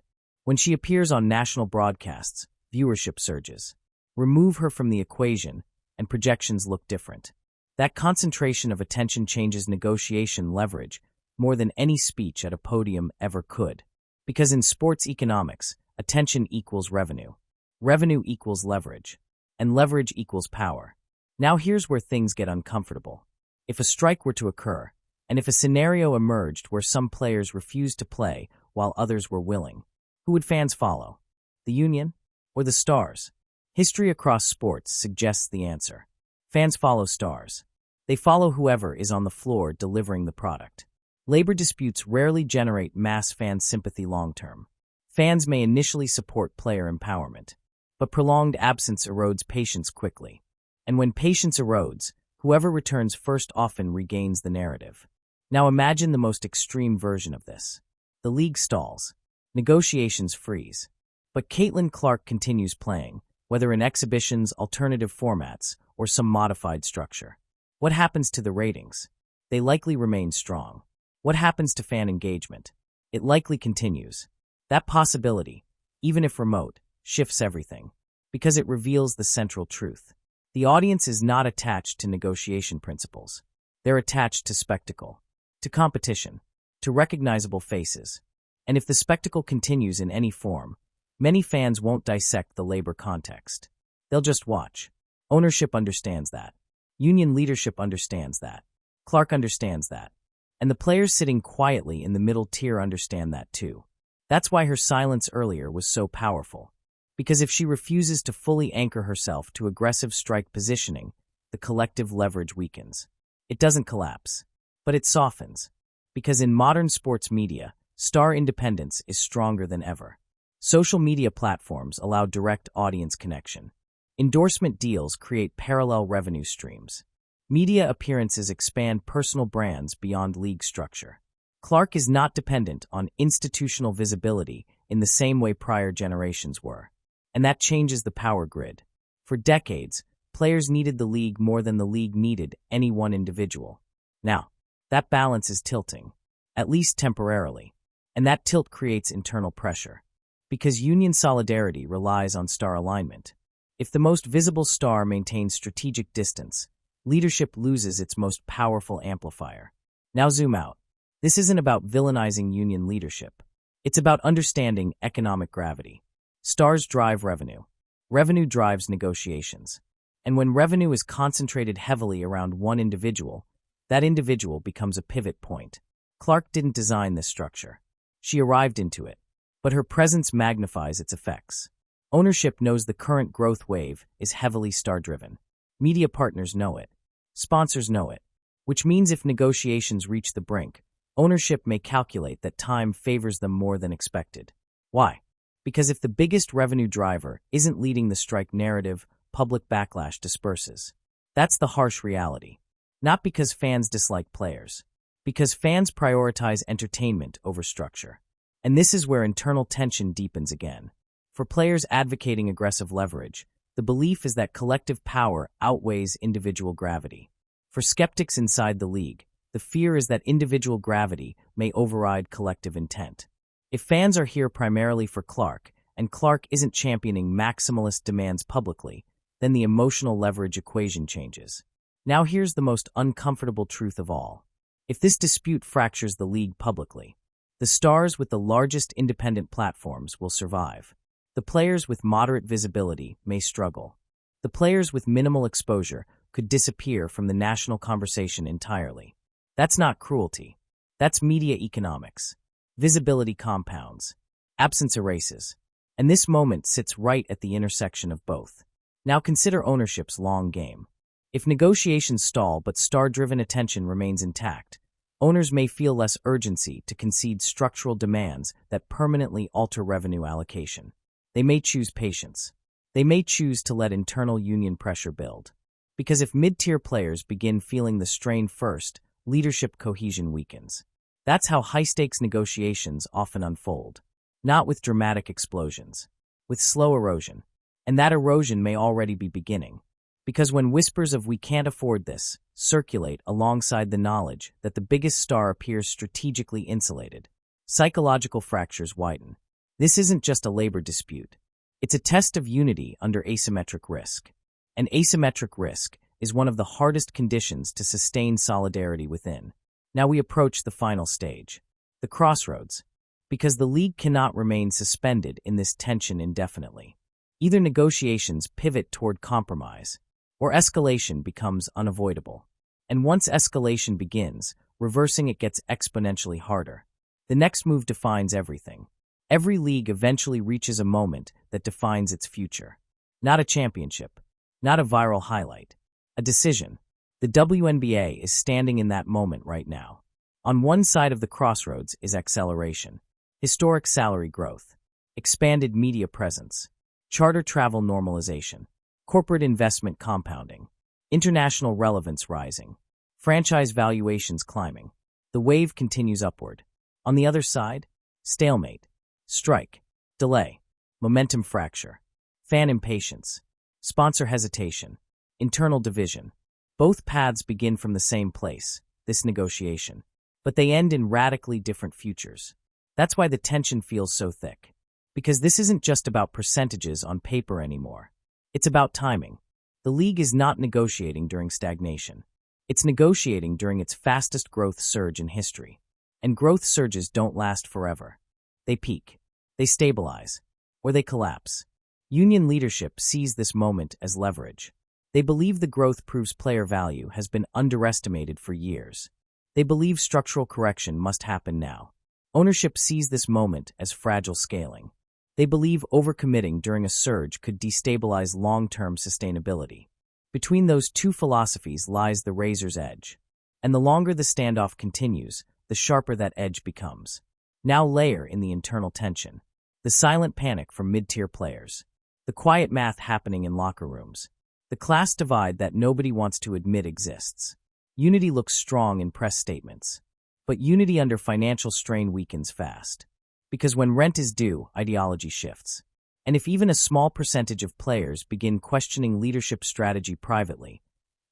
When she appears on national broadcasts, viewership surges. Remove her from the equation, and projections look different. That concentration of attention changes negotiation leverage more than any speech at a podium ever could. Because in sports economics, attention equals revenue. Revenue equals leverage. And leverage equals power. Now here's where things get uncomfortable. If a strike were to occur, and if a scenario emerged where some players refused to play while others were willing, who would fans follow? The union or the stars? History across sports suggests the answer. Fans follow stars. They follow whoever is on the floor delivering the product. Labor disputes rarely generate mass fan sympathy long-term. Fans may initially support player empowerment, but prolonged absence erodes patience quickly. And when patience erodes, whoever returns first often regains the narrative. Now imagine the most extreme version of this. The league stalls. Negotiations freeze. But Caitlyn Clark continues playing, whether in exhibitions, alternative formats, or some modified structure. What happens to the ratings? They likely remain strong. What happens to fan engagement? It likely continues. That possibility, even if remote, shifts everything, because it reveals the central truth. The audience is not attached to negotiation principles. They're attached to spectacle, to competition, to recognizable faces. And if the spectacle continues in any form, many fans won't dissect the labor context. They'll just watch. Ownership understands that. Union leadership understands that. Clark understands that. And the players sitting quietly in the middle tier understand that too. That's why her silence earlier was so powerful. Because if she refuses to fully anchor herself to aggressive strike positioning, the collective leverage weakens. It doesn't collapse, but it softens. Because in modern sports media, star independence is stronger than ever. Social media platforms allow direct audience connection. Endorsement deals create parallel revenue streams. Media appearances expand personal brands beyond league structure. Clark is not dependent on institutional visibility in the same way prior generations were. And that changes the power grid. For decades, players needed the league more than the league needed any one individual. Now, that balance is tilting, at least temporarily. And that tilt creates internal pressure. Because union solidarity relies on star alignment. If the most visible star maintains strategic distance, leadership loses its most powerful amplifier. Now zoom out. This isn't about villainizing union leadership. It's about understanding economic gravity. Stars drive revenue. Revenue drives negotiations. And when revenue is concentrated heavily around one individual, that individual becomes a pivot point. Clark didn't design this structure. She arrived into it. But her presence magnifies its effects. Ownership knows the current growth wave is heavily star-driven. Media partners know it. Sponsors know it. Which means if negotiations reach the brink, ownership may calculate that time favors them more than expected. Why? Because if the biggest revenue driver isn't leading the strike narrative, public backlash disperses. That's the harsh reality. Not because fans dislike players. Because fans prioritize entertainment over structure. And this is where internal tension deepens again. For players advocating aggressive leverage, the belief is that collective power outweighs individual gravity. For skeptics inside the league, the fear is that individual gravity may override collective intent. If fans are here primarily for Clark, and Clark isn't championing maximalist demands publicly, then the emotional leverage equation changes. Now here's the most uncomfortable truth of all. If this dispute fractures the league publicly, the stars with the largest independent platforms will survive. The players with moderate visibility may struggle. The players with minimal exposure could disappear from the national conversation entirely. That's not cruelty. That's media economics. Visibility compounds. Absence erases. And this moment sits right at the intersection of both. Now consider ownership's long game. If negotiations stall but star-driven attention remains intact, owners may feel less urgency to concede structural demands that permanently alter revenue allocation. They may choose patience. They may choose to let internal union pressure build. Because if mid-tier players begin feeling the strain first, leadership cohesion weakens. That's how high-stakes negotiations often unfold. Not with dramatic explosions, with slow erosion. And that erosion may already be beginning. Because when whispers of "we can't afford this" circulate alongside the knowledge that the biggest star appears strategically insulated, psychological fractures widen. This isn't just a labor dispute. It's a test of unity under asymmetric risk. And asymmetric risk is one of the hardest conditions to sustain solidarity within. Now we approach the final stage, the crossroads, because the league cannot remain suspended in this tension indefinitely. Either negotiations pivot toward compromise, or escalation becomes unavoidable. And once escalation begins, reversing it gets exponentially harder. The next move defines everything. Every league eventually reaches a moment that defines its future. Not a championship, not a viral highlight, a decision. The WNBA is standing in that moment right now. On one side of the crossroads is acceleration, historic salary growth, expanded media presence, charter travel normalization, corporate investment compounding, international relevance rising, franchise valuations climbing. The wave continues upward. On the other side, stalemate, strike, delay, momentum fracture, fan impatience, sponsor hesitation, internal division. Both paths begin from the same place, this negotiation, but they end in radically different futures. That's why the tension feels so thick. Because this isn't just about percentages on paper anymore. It's about timing. The league is not negotiating during stagnation. It's negotiating during its fastest growth surge in history. And growth surges don't last forever. They peak, they stabilize, or they collapse. Union leadership sees this moment as leverage. They believe the growth proves player value has been underestimated for years. They believe structural correction must happen now. Ownership sees this moment as fragile scaling. They believe overcommitting during a surge could destabilize long-term sustainability. Between those two philosophies lies the razor's edge. And the longer the standoff continues, the sharper that edge becomes. Now layer in the internal tension. The silent panic from mid-tier players. The quiet math happening in locker rooms. The class divide that nobody wants to admit exists. Unity looks strong in press statements. But unity under financial strain weakens fast. Because when rent is due, ideology shifts. And if even a small percentage of players begin questioning leadership strategy privately,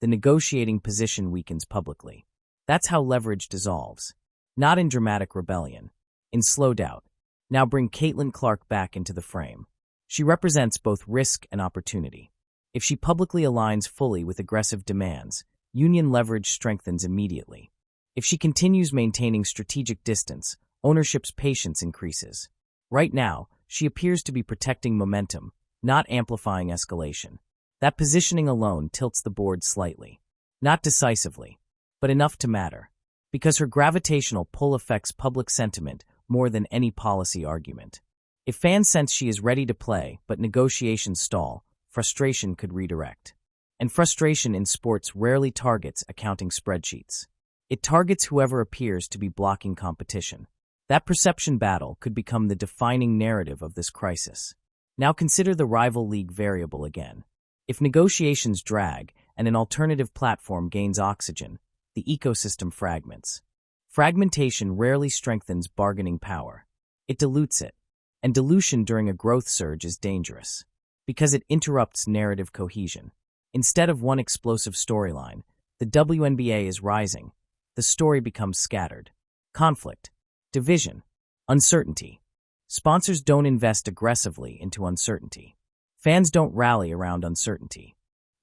the negotiating position weakens publicly. That's how leverage dissolves. Not in dramatic rebellion. In slow doubt. Now bring Caitlyn Clark back into the frame. She represents both risk and opportunity. If she publicly aligns fully with aggressive demands, union leverage strengthens immediately. If she continues maintaining strategic distance, ownership's patience increases. Right now, she appears to be protecting momentum, not amplifying escalation. That positioning alone tilts the board slightly. Not decisively, but enough to matter. Because her gravitational pull affects public sentiment more than any policy argument. If fans sense she is ready to play, but negotiations stall, frustration could redirect. And frustration in sports rarely targets accounting spreadsheets. It targets whoever appears to be blocking competition. That perception battle could become the defining narrative of this crisis. Now consider the rival league variable again. If negotiations drag and an alternative platform gains oxygen, the ecosystem fragments. Fragmentation rarely strengthens bargaining power. It dilutes it. And dilution during a growth surge is dangerous. Because it interrupts narrative cohesion. Instead of one explosive storyline, the WNBA is rising. The story becomes scattered. Conflict, division, uncertainty. Sponsors don't invest aggressively into uncertainty. Fans don't rally around uncertainty.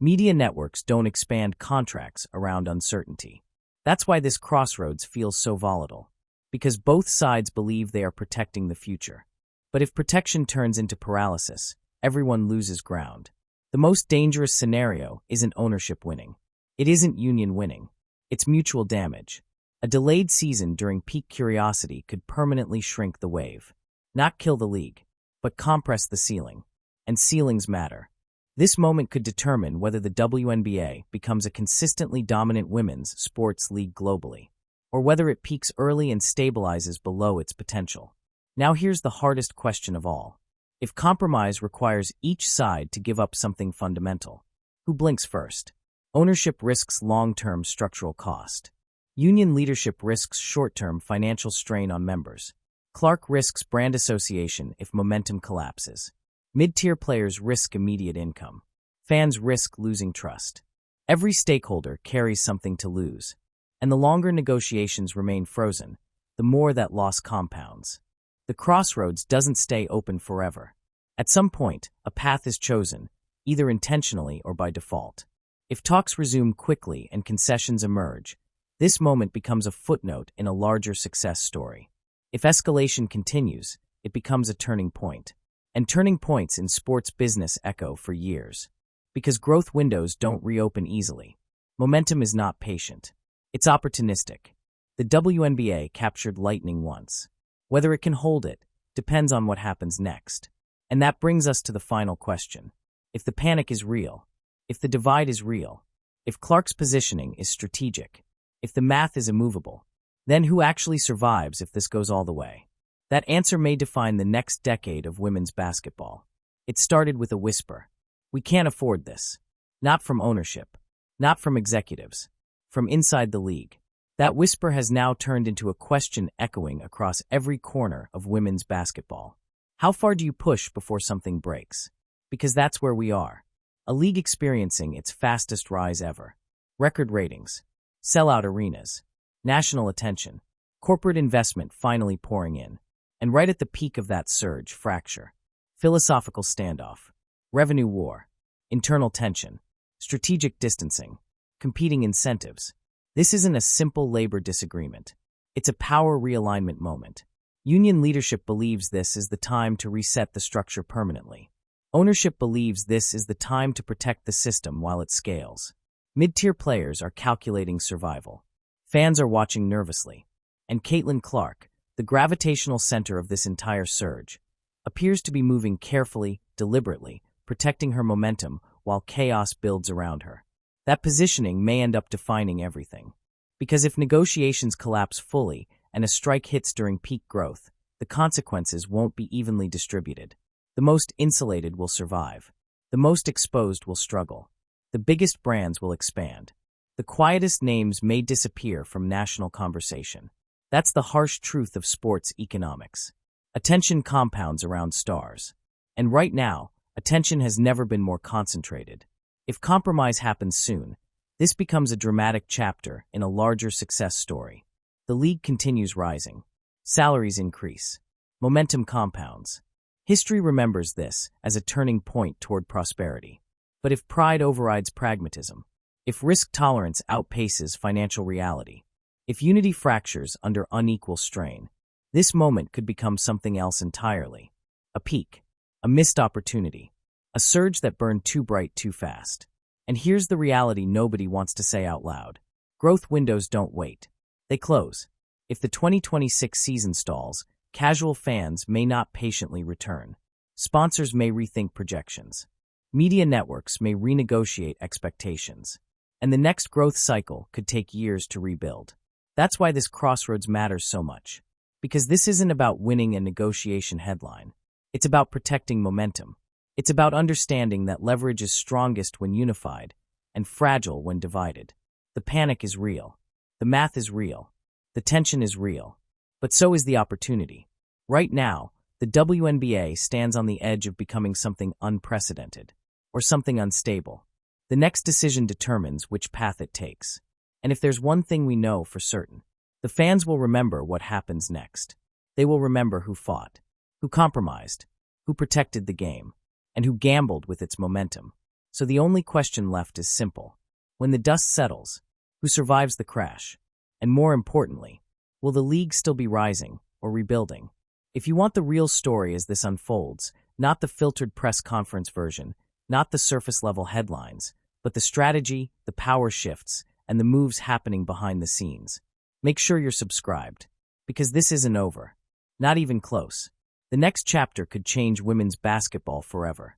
Media networks don't expand contracts around uncertainty. That's why this crossroads feels so volatile, because both sides believe they are protecting the future. But if protection turns into paralysis, everyone loses ground. The most dangerous scenario isn't ownership winning. It isn't union winning. It's mutual damage. A delayed season during peak curiosity could permanently shrink the wave. Not kill the league, but compress the ceiling. And ceilings matter. This moment could determine whether the WNBA becomes a consistently dominant women's sports league globally, or whether it peaks early and stabilizes below its potential. Now here's the hardest question of all. If compromise requires each side to give up something fundamental, who blinks first? Ownership risks long-term structural cost. Union leadership risks short-term financial strain on members. Clark risks brand association if momentum collapses. Mid-tier players risk immediate income. Fans risk losing trust. Every stakeholder carries something to lose. And the longer negotiations remain frozen, the more that loss compounds. The crossroads doesn't stay open forever. At some point, a path is chosen, either intentionally or by default. If talks resume quickly and concessions emerge, this moment becomes a footnote in a larger success story. If escalation continues, it becomes a turning point. And turning points in sports business echo for years. Because growth windows don't reopen easily. Momentum is not patient. It's opportunistic. The WNBA captured lightning once. Whether it can hold it depends on what happens next. And that brings us to the final question. If the panic is real, if the divide is real, if Clark's positioning is strategic, if the math is immovable, then who actually survives if this goes all the way? That answer may define the next decade of women's basketball. It started with a whisper. We can't afford this. Not from ownership. Not from executives. From inside the league. That whisper has now turned into a question echoing across every corner of women's basketball. How far do you push before something breaks? Because that's where we are. A league experiencing its fastest rise ever. Record ratings. Sellout arenas. National attention. Corporate investment finally pouring in. And right at the peak of that surge, fracture. Philosophical standoff. Revenue war. Internal tension. Strategic distancing. Competing incentives. This isn't a simple labor disagreement. It's a power realignment moment. Union leadership believes this is the time to reset the structure permanently. Ownership believes this is the time to protect the system while it scales. Mid-tier players are calculating survival. Fans are watching nervously. And Caitlyn Clark, the gravitational center of this entire surge, appears to be moving carefully, deliberately, protecting her momentum while chaos builds around her. That positioning may end up defining everything. Because if negotiations collapse fully and a strike hits during peak growth, the consequences won't be evenly distributed. The most insulated will survive. The most exposed will struggle. The biggest brands will expand. The quietest names may disappear from national conversation. That's the harsh truth of sports economics. Attention compounds around stars. And right now, attention has never been more concentrated. If compromise happens soon, this becomes a dramatic chapter in a larger success story. The league continues rising. Salaries increase. Momentum compounds. History remembers this as a turning point toward prosperity. But if pride overrides pragmatism, if risk tolerance outpaces financial reality, if unity fractures under unequal strain, this moment could become something else entirely. A peak, a missed opportunity, a surge that burned too bright too fast. And here's the reality nobody wants to say out loud. Growth windows don't wait. They close. If the 2026 season stalls, casual fans may not patiently return. Sponsors may rethink projections. Media networks may renegotiate expectations. And the next growth cycle could take years to rebuild. That's why this crossroads matters so much. Because this isn't about winning a negotiation headline. It's about protecting momentum. It's about understanding that leverage is strongest when unified and fragile when divided. The panic is real. The math is real. The tension is real. But so is the opportunity. Right now, the WNBA stands on the edge of becoming something unprecedented, or something unstable. The next decision determines which path it takes. And if there's one thing we know for certain, the fans will remember what happens next. They will remember who fought, who compromised, who protected the game, and who gambled with its momentum. So the only question left is simple. When the dust settles, who survives the crash? And more importantly, will the league still be rising or rebuilding? If you want the real story as this unfolds, not the filtered press conference version, not the surface-level headlines, but the strategy, the power shifts, and the moves happening behind the scenes, make sure you're subscribed, because this isn't over. Not even close. The next chapter could change women's basketball forever.